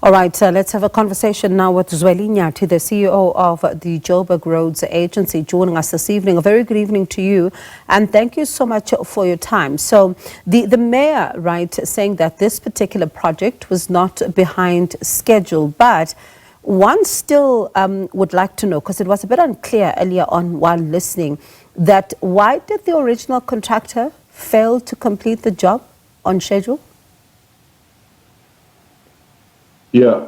All right, let's have a conversation now with Zweli Nyathi, the CEO of the Johannesburg Roads Agency, joining us this evening. A very good evening to you, and thank you so much for your time. So the mayor, right, saying that this particular project was not behind schedule, but one still would like to know, because it was a bit unclear earlier on while listening, that why did the original contractor fail to complete the job on schedule? Yeah,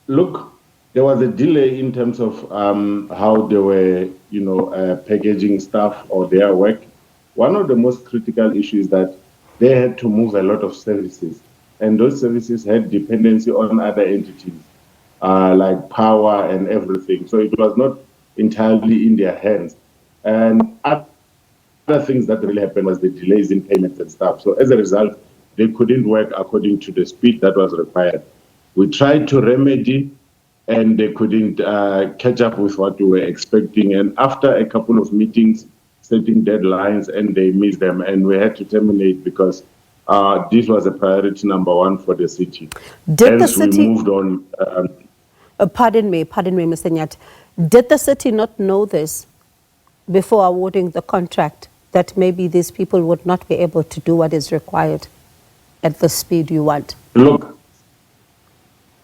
look, there was a delay in terms of how they were, packaging stuff or their work. One of the most critical issues is that they had to move a lot of services, and those services had dependency on other entities, like power and everything. So it was not entirely in their hands. And other things that really happened was the delays in payments and stuff. So as a result, they couldn't work according to the speed that was required. We tried to remedy, and they couldn't catch up with what we were expecting. And after a couple of meetings, setting deadlines, and they missed them, and we had to terminate because this was a priority number one for the city. Did the city? We moved on. Pardon me, Mr. Nyathi. Did the city not know this before awarding the contract, that maybe these people would not be able to do what is required at the speed you want? Look.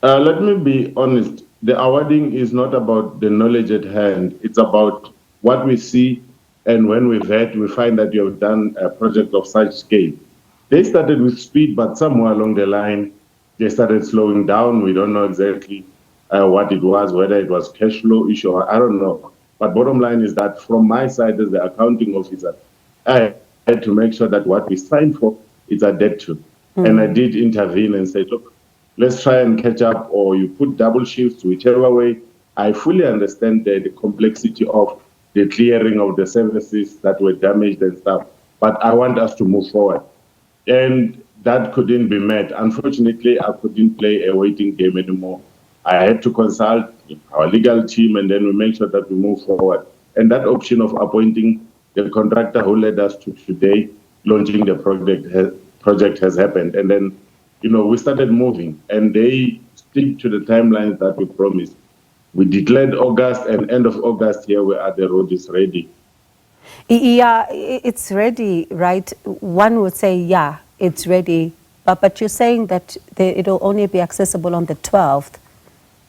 Let me be honest. The awarding is not about the knowledge at hand. It's about what we see, and when we find that you have done a project of such scale. They started with speed, but somewhere along the line, they started slowing down. We don't know exactly what it was, whether it was cash flow issue, or I don't know. But bottom line is that from my side as the accounting officer, I had to make sure that what we signed for is adhered to. And I did intervene and say, look, let's try and catch up, or you put double shifts, whichever way. I fully understand the complexity of the clearing of the services that were damaged and stuff, but I want us to move forward. And that couldn't be met. Unfortunately, I couldn't play a waiting game anymore. I had to consult our legal team, and then we make sure that we move forward. And that option of appointing the contractor who led us to today, launching the project has happened. And then we started moving, and they stick to the timelines that we promised. We declared August, and end of August, here we are, the road is ready. Yeah, it's ready, right? One would say, yeah, it's ready. But you're saying that it'll only be accessible on the 12th.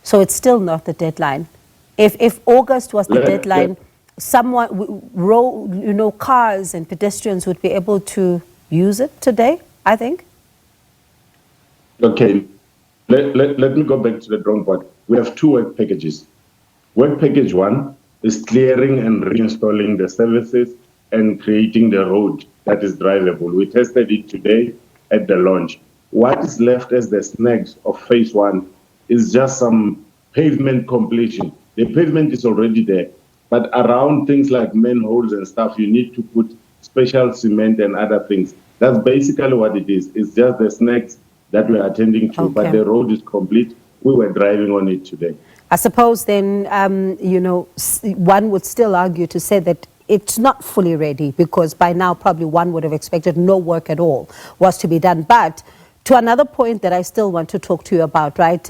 So it's still not the deadline. If August was the deadline, cars and pedestrians would be able to use it today, I think. Okay, let me go back to the drawing board. We have two work packages. Work package one is clearing and reinstalling the services and creating the road that is drivable. We tested it today at the launch. What is left as the snags of phase one is just some pavement completion. The pavement is already there, but around things like manholes and stuff, you need to put special cement and other things. That's basically what it is. It's just the snags that we're attending to, but the road is complete. We were driving on it today. I suppose then, one would still argue to say that it's not fully ready, because by now probably one would have expected no work at all was to be done. But to another point that I still want to talk to you about, right?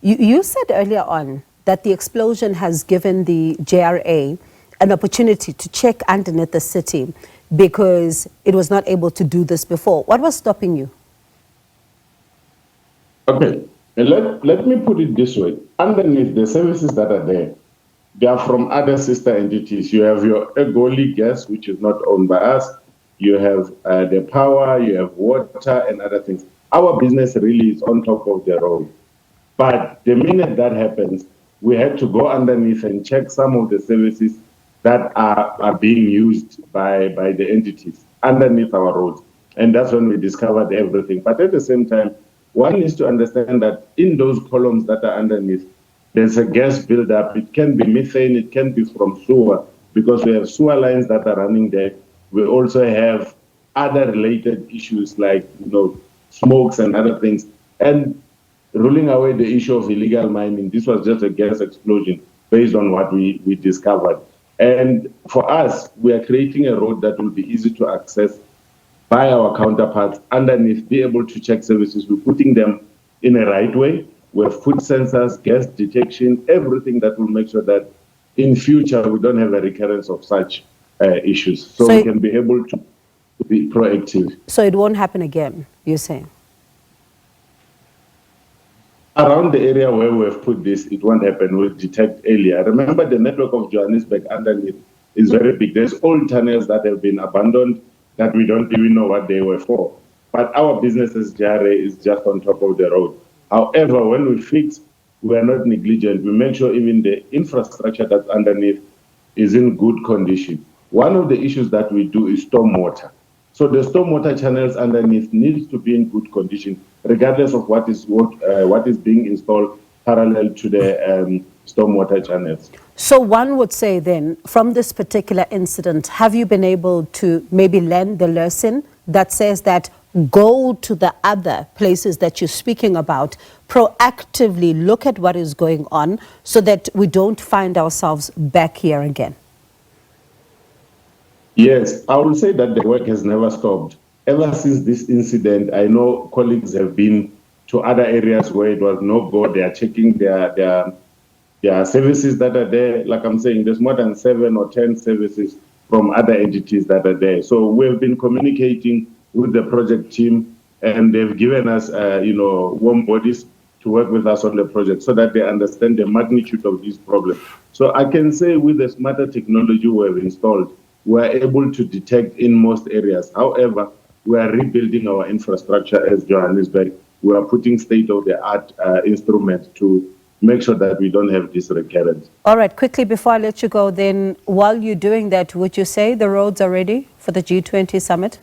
You said earlier on that the explosion has given the JRA an opportunity to check underneath the city because it was not able to do this before. What was stopping you? Okay, let me put it this way. Underneath the services that are there, they are from other sister entities. You have your Egoli gas, which is not owned by us. You have the power, you have water and other things. Our business really is on top of the road. But the minute that happens, we had to go underneath and check some of the services that are being used by the entities underneath our roads. And that's when we discovered everything. But at the same time, one needs to understand that in those columns that are underneath, there's a gas buildup. It can be methane, it can be from sewer, because we have sewer lines that are running there. We also have other related issues like smokes and other things. And ruling away the issue of illegal mining, this was just a gas explosion based on what we discovered. And for us, we are creating a road that will be easy to access by our counterparts underneath, be able to check services. We're putting them in a right way. We have food sensors, gas detection, everything that will make sure that in future we don't have a recurrence of such issues. So we can be able to be proactive. So it won't happen again, you're saying? Around the area where we have put this, it won't happen. We'll detect earlier. Remember, the network of Johannesburg underneath is very big. There's old tunnels that have been abandoned that we don't even know what they were for. But our business as Jare is just on top of the road. However, when we fix, we are not negligent. We make sure even the infrastructure that's underneath is in good condition. One of the issues that we do is stormwater. So the stormwater channels underneath needs to be in good condition, regardless of what is being installed parallel to the stormwater channels. So one would say then, from this particular incident, have you been able to maybe learn the lesson that says that go to the other places that you're speaking about, proactively look at what is going on so that we don't find ourselves back here again? Yes, I will say that the work has never stopped. Ever since this incident, I know colleagues have been to other areas where it was no go. They are checking their services that are there. Like I'm saying, there's more than 7 or 10 services from other entities that are there. So we've been communicating with the project team, and they've given us, warm bodies to work with us on the project so that they understand the magnitude of these problems. So I can say with the smarter technology we have installed, we are able to detect in most areas. However, we are rebuilding our infrastructure as Johannesburg. We are putting state-of-the-art instruments to make sure that we don't have this recurrence. All right, quickly before I let you go, then while you're doing that, would you say the roads are ready for the G20 summit?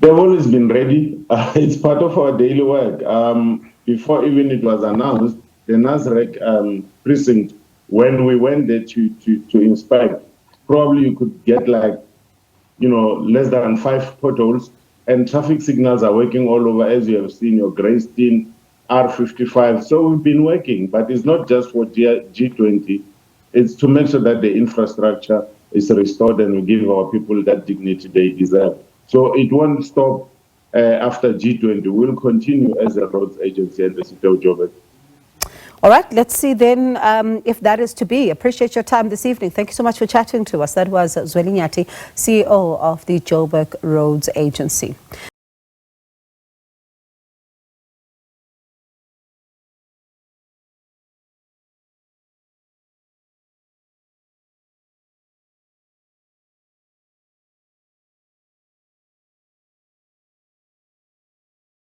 They've always been ready. It's part of our daily work. Before even it was announced, the NASREC precinct, when we went there to inspect, probably you could get less than 5 potholes, and traffic signals are working all over, as you have seen, your Greystone, R55. So we've been working, but it's not just for G20. It's to make sure that the infrastructure is restored and we give our people that dignity they deserve. So it won't stop after G20. We'll continue as a roads agency and the city of Joburg. All right, let's see then if that is to be. Appreciate your time this evening. Thank you so much for chatting to us. That was Zweli Nyathi, CEO of the Johannesburg Roads Agency.